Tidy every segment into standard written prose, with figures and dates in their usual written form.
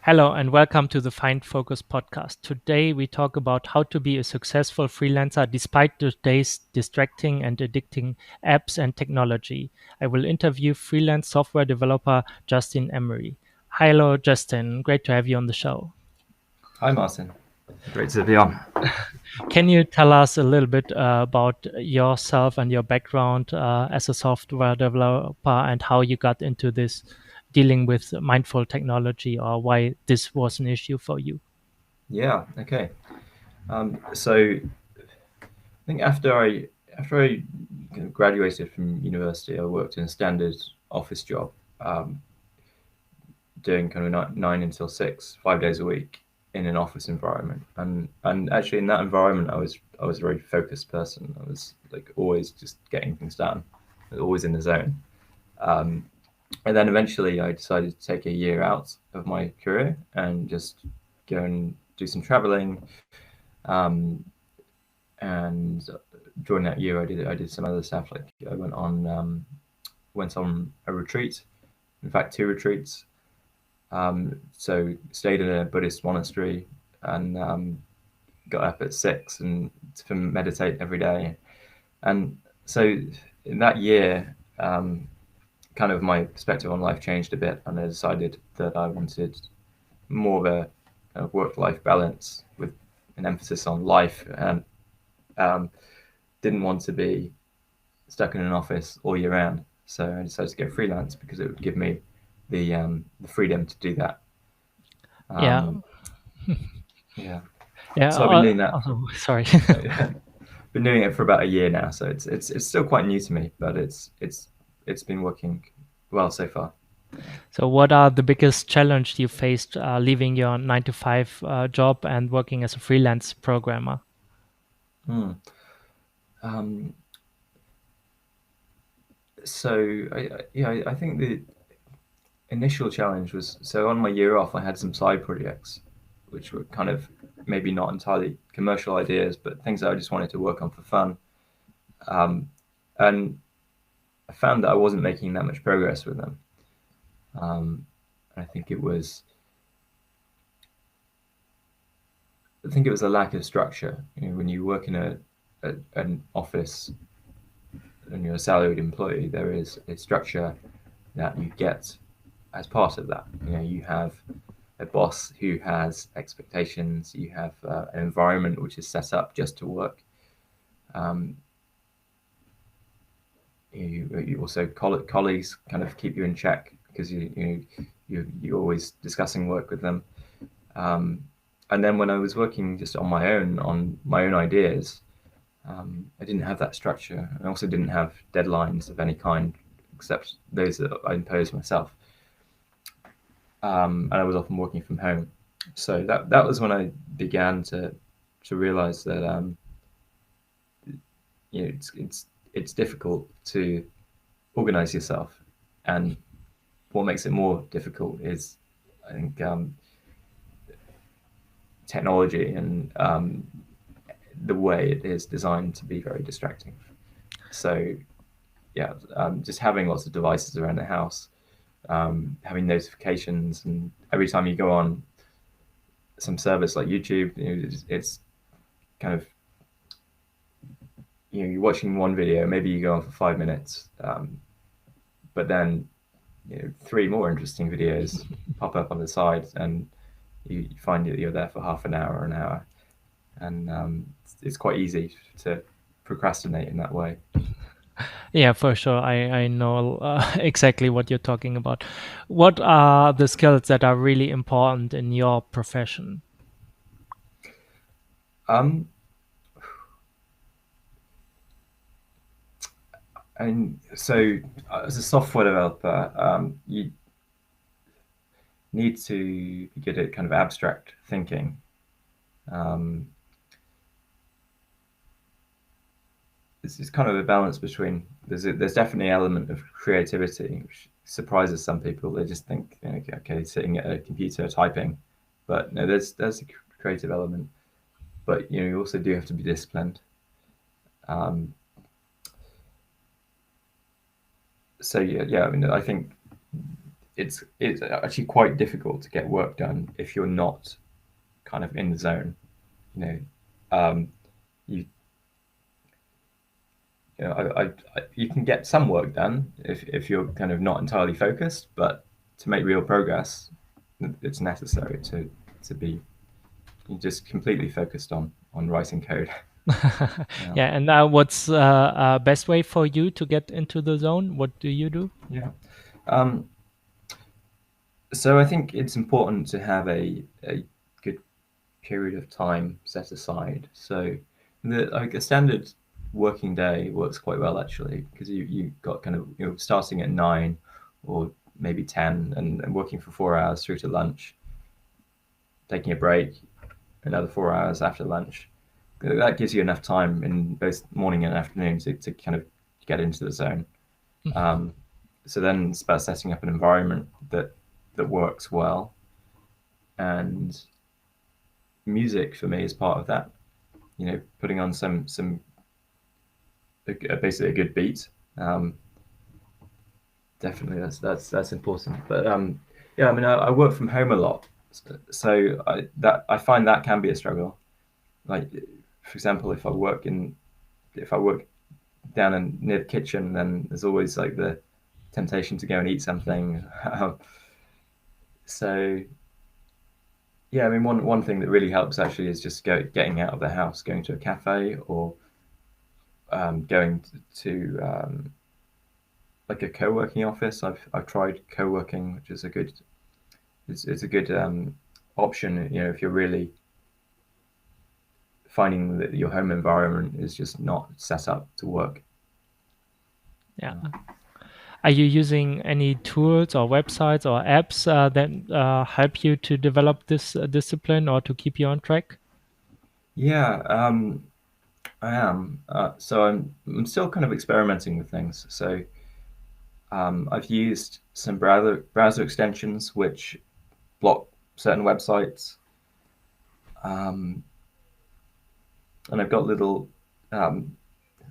Hello and welcome to the Find Focus podcast. Today we talk about how to be a successful freelancer despite today's distracting and addicting apps and technology. I will interview freelance software developer Justin Emery. Hello, Justin. Great to have you on the show. Hi, Martin. Great to be on. Can you tell us a little bit about yourself and your background as a software developer and how you got into this dealing with mindful technology or why this was an issue for you? Yeah, okay. So I think after I kind of graduated from university, I worked in a standard office job, um, doing kind of nine until six, 5 days a week in an office environment. And actually in that environment, I was a very focused person. I was like always just getting things done, always in the zone. Um, and then eventually I decided to take a year out of my career and just go and do some traveling. Um, and during that year, I did some other stuff. Like I went on a retreat. In fact, two retreats. So stayed in a Buddhist monastery and got up at 6 and to meditate every day. And so in that year, kind of my perspective on life changed a bit, and I decided that I wanted more of a kind of work-life balance with an emphasis on life, and um, didn't want to be stuck in an office all year round. So I decided to go freelance because it would give me the freedom to do that. Yeah, Um, yeah. yeah. So I've been doing that. Sorry. Been doing it for about a year now. So it's still quite new to me, but it's been working well so far. So, what are the biggest challenge you faced leaving your 9 to 5 job and working as a freelance programmer? Hmm. Um, so I think the initial challenge was, so on my year off, I had some side projects, which were kind of maybe not entirely commercial ideas, but things that I just wanted to work on for fun. Um, and I found that I wasn't making that much progress with them. Um, I think it was a lack of structure. When you work in an office and you're a salaried employee, there is a structure that you get as part of that. You have a boss who has expectations. You have an environment which is set up just to work. Um, you also colleagues kind of keep you in check because you're always discussing work with them. Um, and then when I was working just on my own ideas, I didn't have that structure. I also didn't have deadlines of any kind except those that I imposed myself. And I was often working from home. So that was when I began to realize that it's difficult to organize yourself, and what makes it more difficult is, I think, technology and the way it is designed to be very distracting. So yeah, just having lots of devices around the house, having notifications, and every time you go on some service like YouTube, it's kind of, you're watching one video, maybe you go on for 5 minutes, but then three more interesting videos pop up on the side, and you find that you're there for half an hour or an hour, and it's quite easy to procrastinate in that way. Yeah, for sure. I know exactly what you're talking about. What are the skills that are really important in your profession? Um, and so, as a software developer, you need to be good at kind of abstract thinking. Um, it's kind of a balance between, there's definitely an element of creativity which surprises some people. They just think, okay, sitting at a computer typing, but no, there's a creative element. But you also do have to be disciplined. Um, so yeah, I mean, I think it's actually quite difficult to get work done if you're not kind of in the zone. You know, um, you you know, you can get some work done if you're kind of not entirely focused, but to make real progress, it's necessary to be just completely focused on writing code. Yeah, Yeah, and what's best way for you to get into the zone? What do you do? yeah. Um, so I think it's important to have a good period of time set aside. So like a standard working day works quite well actually, because you got kind of starting at 9 or maybe 10 and working for 4 hours through to lunch, taking a break another 4 hours after lunch. That gives you enough time in both morning and afternoon to kind of get into the zone. Um, so then it's about setting up an environment that works well, and music for me is part of that. Putting on some basically a good beat. Um, Definitely, that's important. But yeah, I mean, I work from home a lot, so I find that can be a struggle. Like, for example, if I work down in near the kitchen, then there's always like the temptation to go and eat something. So yeah, I mean, one thing that really helps actually is just getting out of the house, going to a cafe, or going to like a co-working office. I've tried co-working, which is a good it's a good option. If you're really finding that your home environment is just not set up to work. Yeah. Uh, Are you using any tools or websites or apps that help you to develop this discipline or to keep you on track? yeah, I am. So I'm still kind of experimenting with things. So I've used some browser extensions which block certain websites, um, and I've got little um,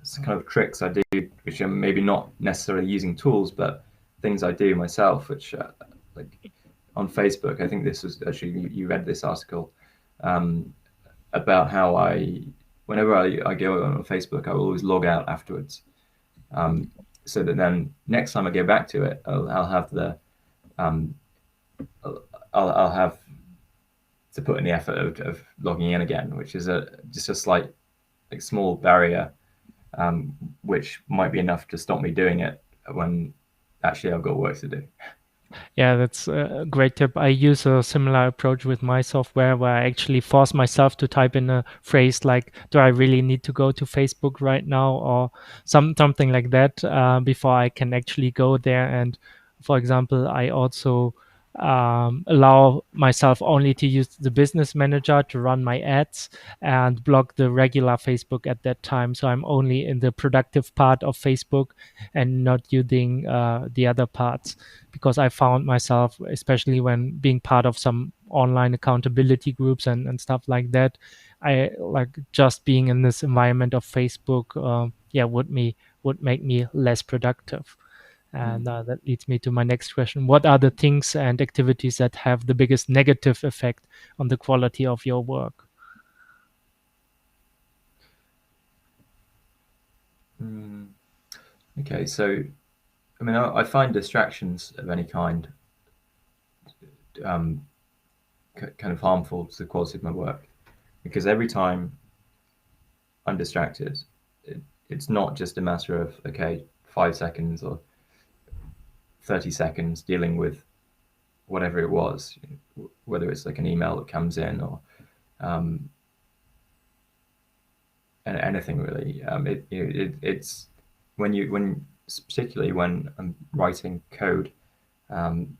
some kind of tricks I do, which are maybe not necessarily using tools, but things I do myself, which like on Facebook. I think this was actually you read this article um, about how whenever I go on Facebook, I will always log out afterwards, um, so that then next time I go back to it, I'll have um, I'll have to put in the effort of logging in again, which is just a slight, like, small barrier, um, which might be enough to stop me doing it when actually I've got work to do. Yeah, that's a great tip. I use a similar approach with my software where I actually force myself to type in a phrase like, "Do I really need to go to Facebook right now?" or something like that before I can actually go there. And for example, I also allow myself only to use the business manager to run my ads and block the regular Facebook at that time. So I'm only in the productive part of Facebook and not using the other parts, because I found myself, especially when being part of some online accountability groups and stuff like that, I like just being in this environment of Facebook. Yeah, would make me less productive. Mm. And that leads me to my next question. What are the things and activities that have the biggest negative effect on the quality of your work? Mm. Okay, so I mean, I find distractions of any kind um, kind of harmful to the quality of my work, because every time I'm distracted, it, it's not just a matter of, okay, 5 seconds or 30 seconds dealing with whatever it was, whether it's like an email that comes in, or um, anything really. It's when particularly when I'm writing code, um,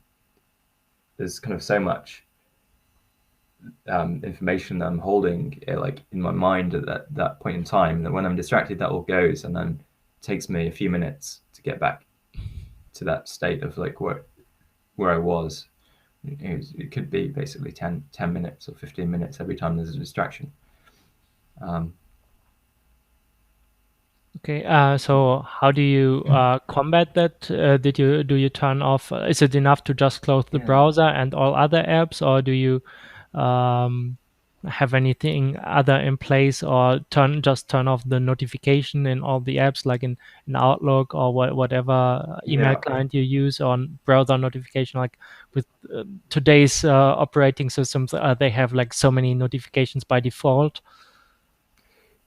there's kind of so much information that I'm holding, like in my mind at that point in time, that when I'm distracted, that all goes, and then it takes me a few minutes to get back to that state of like where I was. It could be basically 10 minutes or 15 minutes every time there's a distraction. Um, Okay. So how do you combat that? Do you turn off? Is it enough to just close the Yeah. browser and all other apps, or do you um, have anything other in place, or turn off the notification in all the apps, like in Outlook or whatever email Yeah. client you use, on browser notification? Like with today's operating systems, they have like so many notifications by default.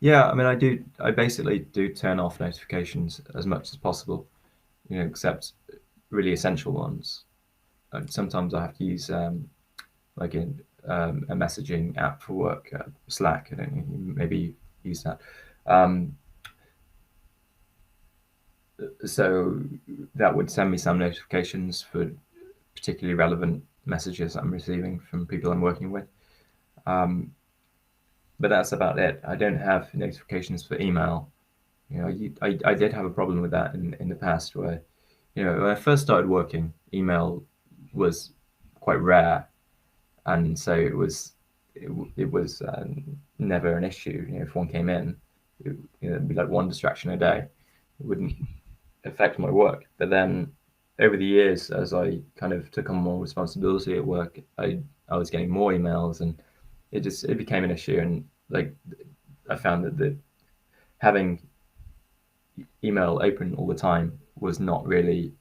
Yeah, I mean, I basically do turn off notifications as much as possible, except really essential ones. And sometimes I have to use like a messaging app for work, Slack. I don't know, maybe you use that. Um, so that would send me some notifications for particularly relevant messages I'm receiving from people I'm working with. Um, but that's about it. I don't have notifications for email. I did have a problem with that in the past where, when I first started working, email was quite rare, and so it was never an issue. If one came in, it'd be like one distraction a day. It wouldn't affect my work. But then over the years, as I kind of took on more responsibility at work, I was getting more emails, and it became an issue. And like I found that the having email open all the time was not really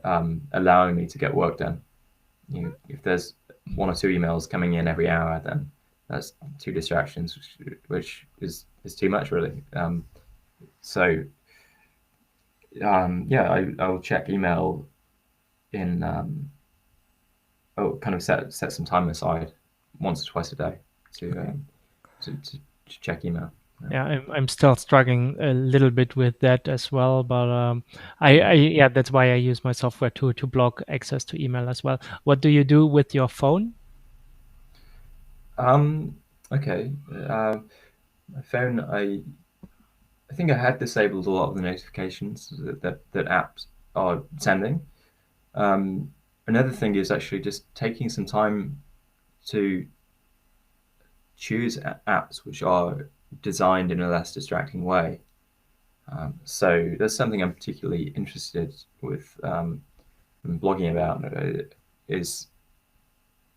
allowing me to get work done. If there's one or two emails coming in every hour, then that's two distractions, which is too much, really. So yeah, I will check email in. I'll kind of set some time aside once or twice a day to Okay. to check email. Yeah. Yeah, I'm still struggling a little bit with that as well, but I yeah, that's why I use my software to block access to email as well. What do you do with your phone? Um, okay. My phone, I think I had disabled a lot of the notifications that apps are sending. Another thing is actually just taking some time to choose apps which are designed in a less distracting way. So that's something I'm particularly interested with blogging about is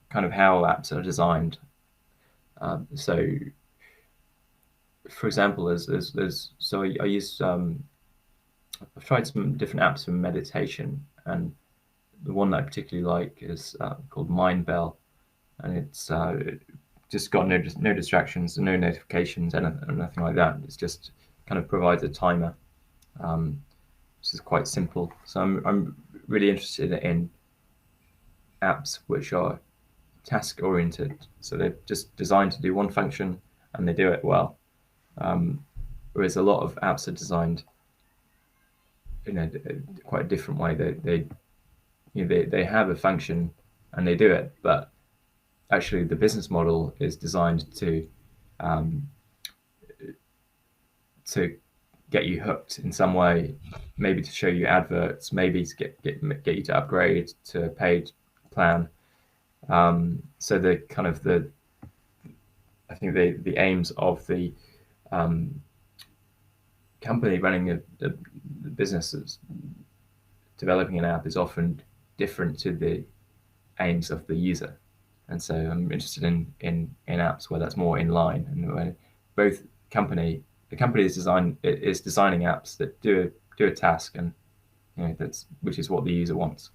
kind of how apps are designed. So, for example, so I use I've tried some different apps for meditation, and the one that I particularly like is called Mindbell, and it's just got no distractions, no notifications, and nothing like that. It's just kind of provides a timer, um, which is quite simple. So I'm really interested in apps which are task oriented. So they're just designed to do one function and they do it well. Whereas a lot of apps are designed in a quite a different way. They have a function and they do it, but actually the business model is designed um, to get you hooked in some way, maybe to show you adverts, maybe to get you to upgrade to a paid plan. So the kind of the I think the aims of the um, company running a business that's developing an app is often different to the aims of the user. And so I'm interested in apps where that's more in line, and where both the company is designing apps that do a task, and that's which is what the user wants.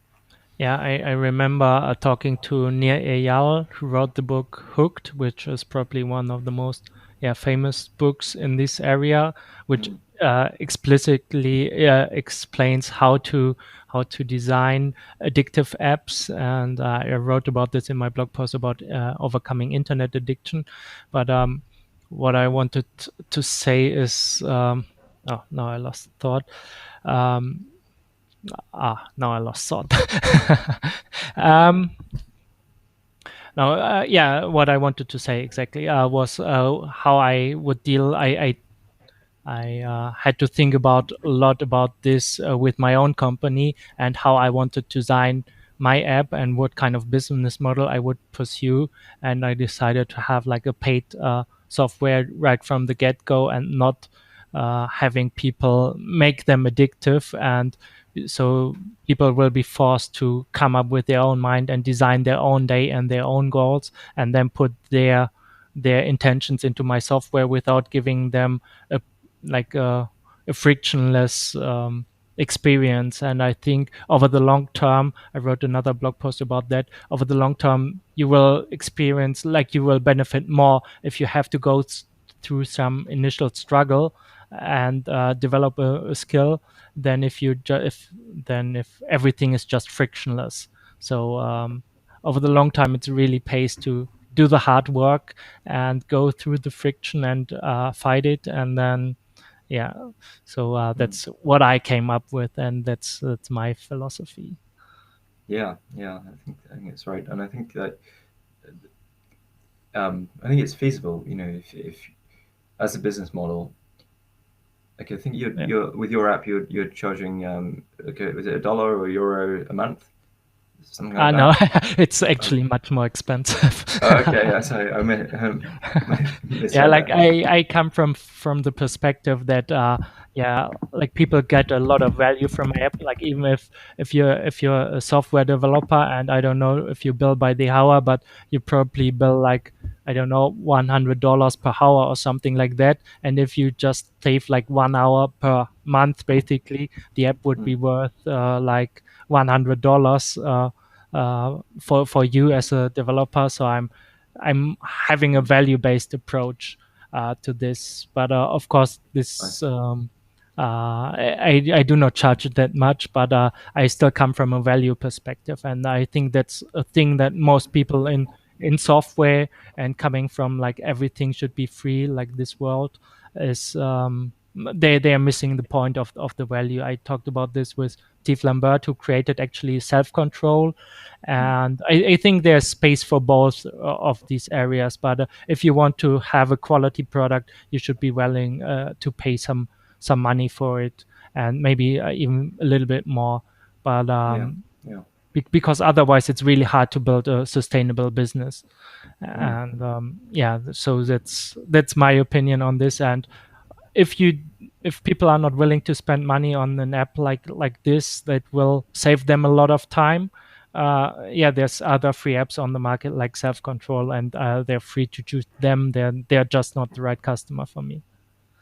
Yeah, I remember talking to Nir Eyal, who wrote the book Hooked, which is probably one of the most famous books in this area, which Mm. explicitly explains how to design addictive apps. And I wrote about this in my blog post about overcoming internet addiction. But what I wanted to say is, oh, now I lost thought. Um, Now I lost thought. um, Now, yeah, what I wanted to say exactly was how I would deal. I had to think about a lot about this with my own company and how I wanted to design my app and what kind of business model I would pursue. And I decided to have like a paid software right from the get go and not having people make them addictive, and so people will be forced to come up with their own mind and design their own day and their own goals, and then put their intentions into my software without giving them a like a frictionless experience. And I think over the long term, I wrote another blog post about that. Over the long term, you will experience, like, you will benefit more if you have to go through some initial struggle and develop a skill than if if everything is just frictionless. So over the long time, it really pays to do the hard work and go through the friction and fight it, and then yeah. So Mm. that's what I came up with, and that's my philosophy. Yeah, yeah, I think it's right, and I think that I think it's feasible. You know, if as a business model, like I think Yeah. you're with your app, you're charging okay, was it $1 or euro a month, something like No, that? it's Uh, actually much more expensive. oh, okay, yeah, sorry, I Yeah, misread like that. Yeah. I come from the perspective that yeah, like people get a lot of value from an app. Like even if you're a software developer, and I don't know if you bill by the hour, but you probably bill like, I don't know, $100 per hour or something like that. And if you just save like 1 hour per month, basically the app would Mm, be worth like $100 for you as a developer. So I'm having a value based approach to this. But of course, I this see. I do not charge it that much, but I still come from a value perspective, and I think that's a thing that most people in software, and coming from like everything should be free, like this world is they are missing the point of the value. I talked about this with Steve Lambert, who created actually self control, Mm, and I think there's space for both of these areas. But if you want to have a quality product, you should be willing to pay some money for it, and maybe even a little bit more. But yeah, yeah. because otherwise, it's really hard to build a sustainable business. Mm, And yeah, so that's my opinion on this. And if you if people are not willing to spend money on an app like this that will save them a lot of time, yeah, there's other free apps on the market like self control, and they're free to choose them. They're just not the right customer for me.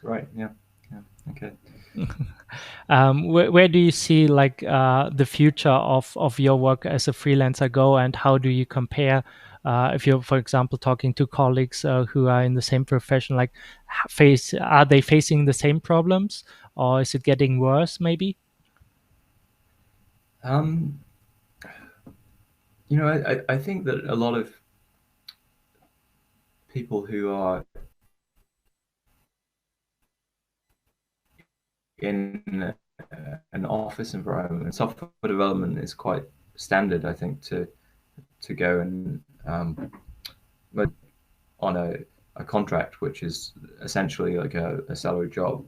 right, yeah, yeah, okay. Where do you see like the future of your work as a freelancer go, and how do you compare if you're, for example, talking to colleagues who are in the same profession, like are they facing the same problems, or is it getting worse maybe? Um, I think that a lot of people who are in an office environment, software development is quite standard, I think, to go and on a contract, which is essentially like a salary job.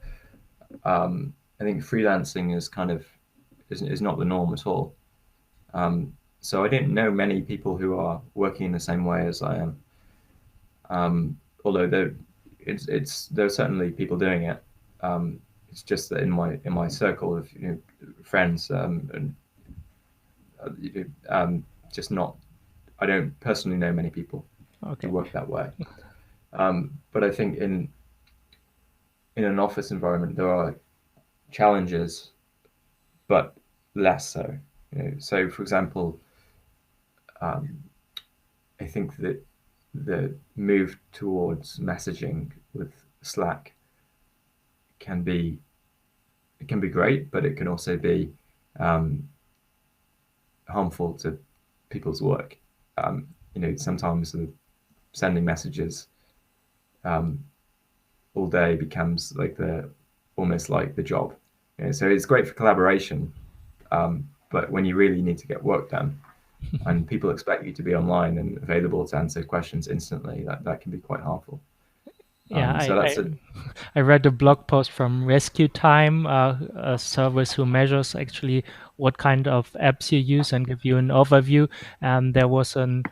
I think freelancing is kind of is not the norm at all. So I didn't know many people who are working in the same way as I am. Although there are certainly people doing it. It's just that in my circle of friends and just not. I don't personally know many people who Okay. work that way. But I think in an office environment there are challenges, but less so. So for example, um, I think that the move towards messaging with Slack can be it can be great, but it can also be um, harmful to people's work. Sometimes sending messages um, all day becomes like the almost like the job. So it's great for collaboration, but when you really need to get work done, and people expect you to be online and available to answer questions instantly, that can be quite harmful. Yeah, So that's a I read a blog post from Rescue Time, a service who measures actually what kind of apps you use and give you an overview. And there was an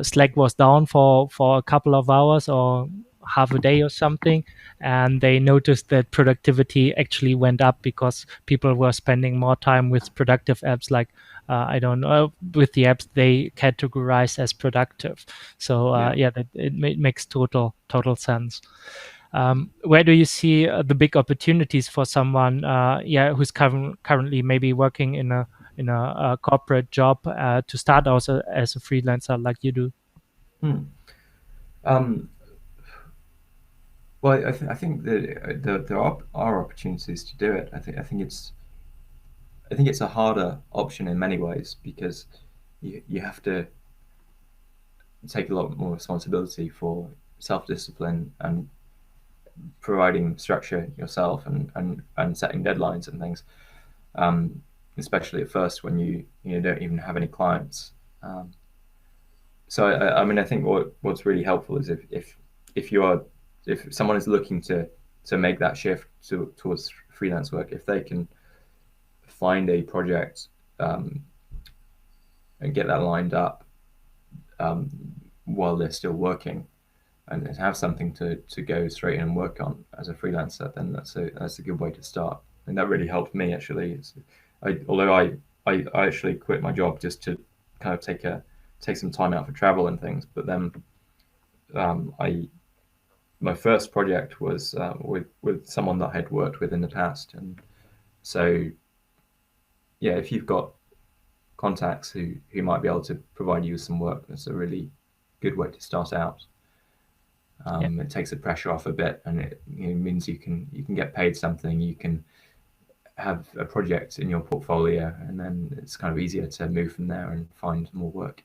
Slack was down for a couple of hours, or half a day or something, and they noticed that productivity actually went up because people were spending more time with productive apps, like I don't know, with the apps they categorize as productive. So Yeah. yeah, makes total sense. Where do you see the big opportunities for someone, yeah, who's currently maybe working in a corporate job to start also as a freelancer like you do? Hmm. Um, well, I think that there are opportunities to do it. I think it's a harder option in many ways because you have to take a lot more responsibility for self discipline and providing structure yourself and setting deadlines and things. Um, Especially at first when you don't even have any clients. Um, so I mean I think what's really helpful is if you are if someone is looking to make that shift towards freelance work, if they can find a project um, and get that lined up um, while they're still working and have something to go straight in and work on as a freelancer, then that's a good way to start. And that really helped me actually. Although I actually quit my job just to kind of take some time out for travel and things, but then I my first project was with someone that I had worked with in the past, and so yeah, if you've got contacts who might be able to provide you with some work, that's a really good way to start out. Yeah. It takes the pressure off a bit, and means you can get paid something. You can have a project in your portfolio, and then it's kind of easier to move from there and find more work.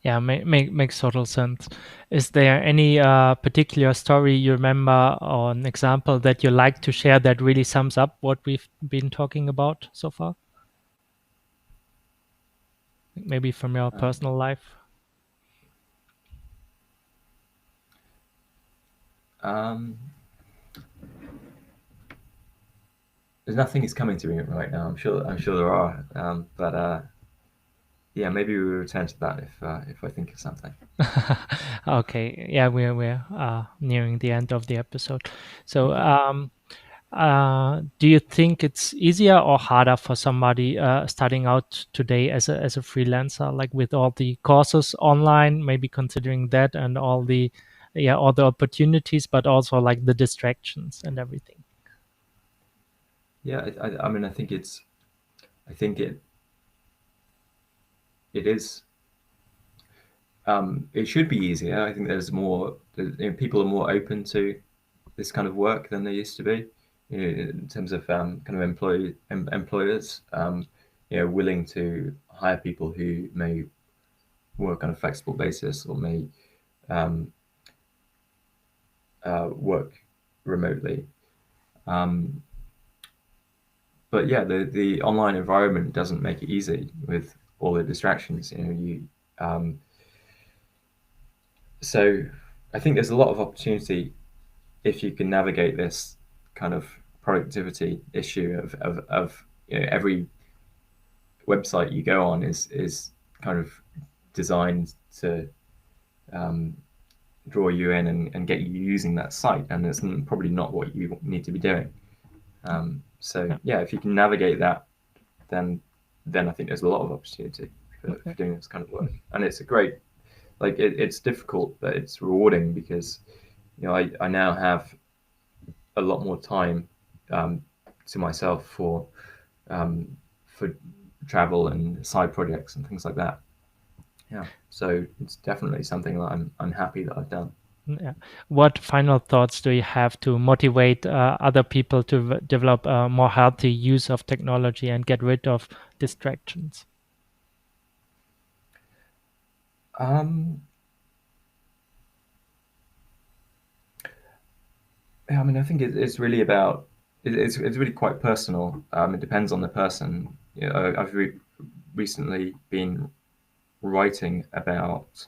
Yeah, makes total sense. Is there any particular story you remember or an example that you like to share that really sums up what we've been talking about so far? Maybe from your Um, personal life? um, there's nothing is coming to me right now. I'm sure there are, but yeah, maybe we will return to that if I think of something. Okay, yeah, we're nearing the end of the episode. So, Okay. do you think it's easier or harder for somebody starting out today as a freelancer, like with all the courses online, maybe considering that and all the yeah all the opportunities, but also like the distractions and everything? Yeah, I mean, I think it is. It should be easier. I think there's more. People are more open to this kind of work than they used to be. In terms of kind of employers, willing to hire people who may work on a flexible basis or may um, work remotely. Um, but yeah, the online environment doesn't make it easy with all the distractions. Um, so I think there's a lot of opportunity if you can navigate this kind of productivity issue of every website you go on is kind of designed to um, draw you in and get you using that site, and it's probably not what you need to be doing. So Yeah. yeah, if you can navigate that, then I think there's a lot of opportunity Okay. for doing this kind of work, and it's a great it's difficult, but it's rewarding because I now have a lot more time um, to myself um, for travel and side projects and things like that. Yeah, so it's definitely something that I'm happy that I've done. Yeah. What final thoughts do you have to motivate other people to develop a more healthy use of technology and get rid of distractions? Um, yeah, I mean, I think it's really about it's really quite personal. It depends on the person. I've recently been writing about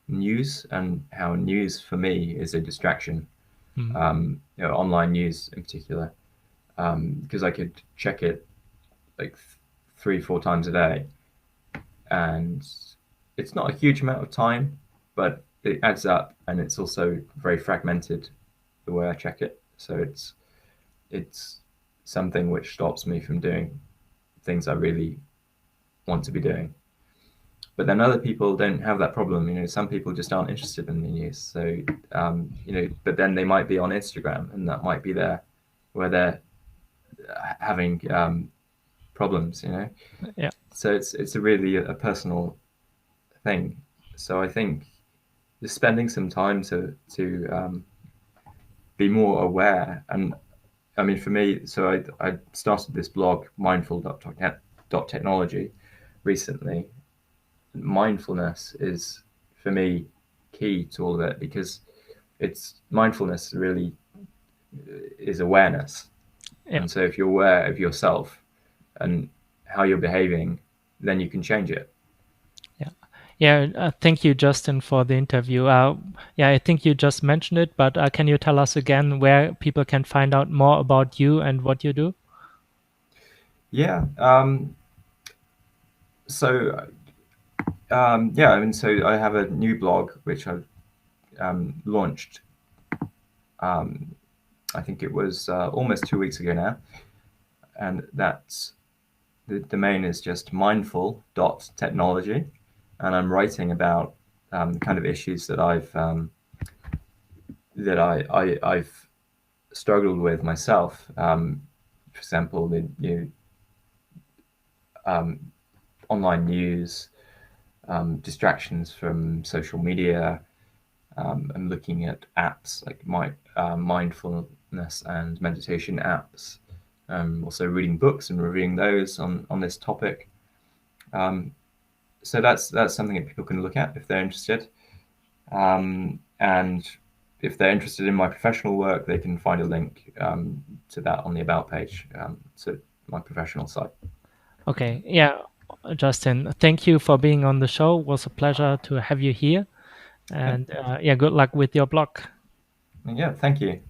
news and how news for me is a distraction. Mm. Online news in particular, because I could check it like 3 4 times a day, and it's not a huge amount of time, but it adds up, and it's also very fragmented. the way I check it. So it's something which stops me from doing things I really want to be doing. But then other people don't have that problem. Some people just aren't interested in the news. So but then they might be on Instagram, and that might be where they're having problems. Yeah. So it's a really a personal thing. So I think just spending some time to be more aware. And I mean, for me, so I started this blog, mindful.technology, recently. Mindfulness is, for me, key to all of it, because it's mindfulness really is awareness. Yeah. And so if you're aware of yourself and how you're behaving, then you can change it. Yeah. Yeah. Thank you, Justin, for the interview. Yeah, I think you just mentioned it, but can you tell us again where people can find out more about you and what you do? Yeah. So yeah, I mean, so I have a new blog which I've launched. Um, I think it was almost 2 weeks ago now, and that's the domain is just mindful.technology, and I'm writing about the kind of issues that I've struggled with myself. For example, the um, online news, distractions from social media. I'm looking at apps like mindfulness and meditation apps. Also reading books and reviewing those on this topic. Um, so that's something that people can look at if they're interested. And if they're interested in my professional work, they can find a link to that on the about page, to my professional site. Okay. Yeah. Justin, thank you for being on the show. It was a pleasure to have you here. Okay. And yeah, good luck with your blog. Yeah, thank you.